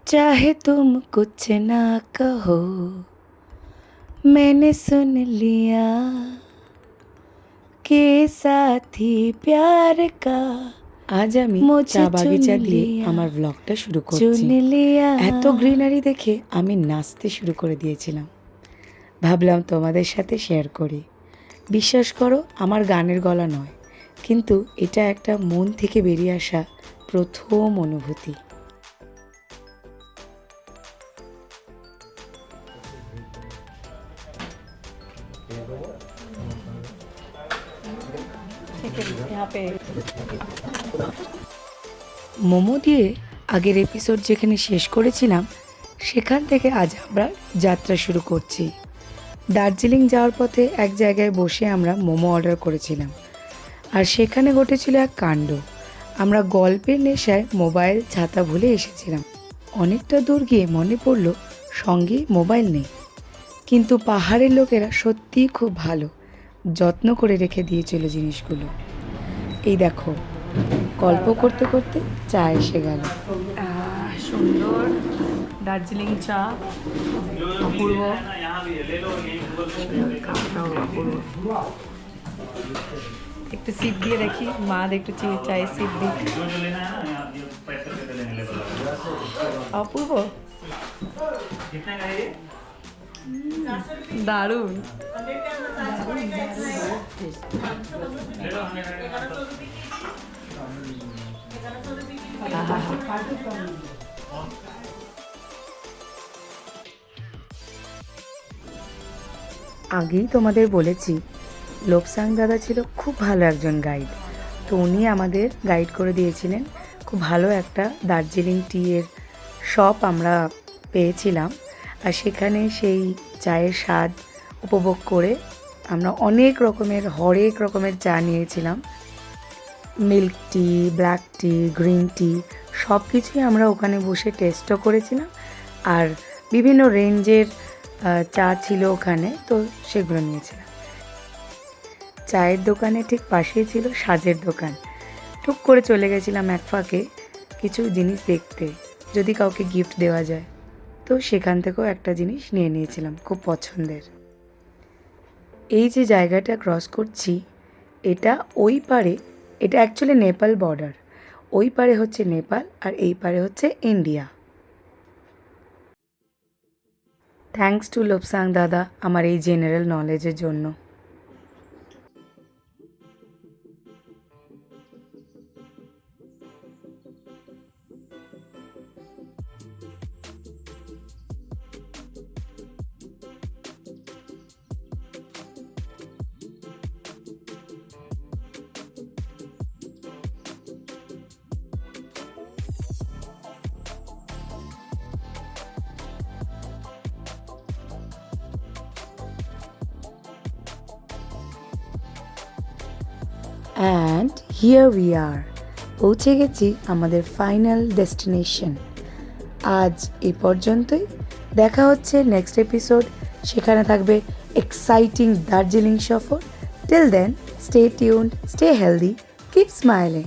चाहे तुम कुछ ना कहो मैंने सुन लिया के साथी प्यार का আজ আমি চা বাগিচা দিয়ে আমার ব্লগটা শুরু করছি। এত গ্রিনারি দেখে আমি নাচতে শুরু করে দিয়েছিলাম। ভাবলাম তোমাদের সাথে শেয়ার করি। বিশ্বাস করো আমার গানের গলা নয়, কিন্তু এটা একটা মন থেকে বেরিয়ে আসা প্রথম অনুভূতি। মোমো দিয়ে আগের এপিসোড যেখানে শেষ করেছিলাম সেখান থেকে আজ আমরা যাত্রা শুরু করছি। দার্জিলিং যাওয়ার পথে এক জায়গায় বসে আমরা মোমো অর্ডার করেছিলাম, আর সেখানে ঘটেছিল এক কাণ্ড। আমরা গল্পের নেশায় মোবাইল ছাতা ভুলে এসেছিলাম। অনেকটা দূর গিয়ে মনে পড়ল সঙ্গে মোবাইল নেই, কিন্তু পাহাড়ের লোকেরা সত্যিই খুব ভালো, যত্ন করে রেখে দিয়েছিল জিনিসগুলো। এই দেখো, গল্প করতে করতে চা এসে গেল। সুন্দর দার্জিলিং চা, অপূর্ব। একটু সিপ দিয়ে রাখি, মা একটু চায়ে সিপ দিই। অপূর্ব, দারুণ। আগেই তোমাদের বলেছি লোপসাং দাদা ছিল খুব ভালো একজন গাইড। তো উনি আমাদের গাইড করে দিয়েছিলেন। খুব ভালো একটা দার্জিলিং টি এর শপ আমরা পেয়েছিলাম, আর সেখানে সেই চায়ের স্বাদ উপভোগ করে আমরা হরেক রকমের চা নিয়েছিলাম। মিল্ক টি, ব্ল্যাক টি, গ্রিন টি সব কিছুই আমরা ওখানে বসে টেস্টও করেছিলাম, আর বিভিন্ন রেঞ্জের চা ছিল ওখানে, তো সেগুলো নিয়েছিলাম। চায়ের দোকানে ঠিক পাশেই ছিল সাজের দোকান। টুক করে চলে গেছিলাম এক ফাঁকে কিছু জিনিস দেখতে, যদি কাউকে গিফট দেওয়া যায়। তো সেখান থেকেও একটা জিনিস নিয়ে নিয়েছিলাম খুব পছন্দের। এই যে জায়গাটা ক্রস করছি, এটা ওই পারে, এটা অ্যাকচুয়ালি নেপাল বর্ডার। ওই পারে হচ্ছে নেপাল আর এই পারে হচ্ছে ইন্ডিয়া। থ্যাঙ্কস টু লোপসাং দাদা আমার এই জেনারেল নলেজের জন্য। অ্যান্ড হিয়ার উই আর, পৌঁছে গেছি আমাদের ফাইনাল ডেস্টিনেশন। আজ এই পর্যন্তই, দেখা হচ্ছে নেক্সট এপিসোড। সেখানে থাকবে এক্সাইটিং দার্জিলিং সফর। Till then, stay tuned, stay healthy, keep smiling.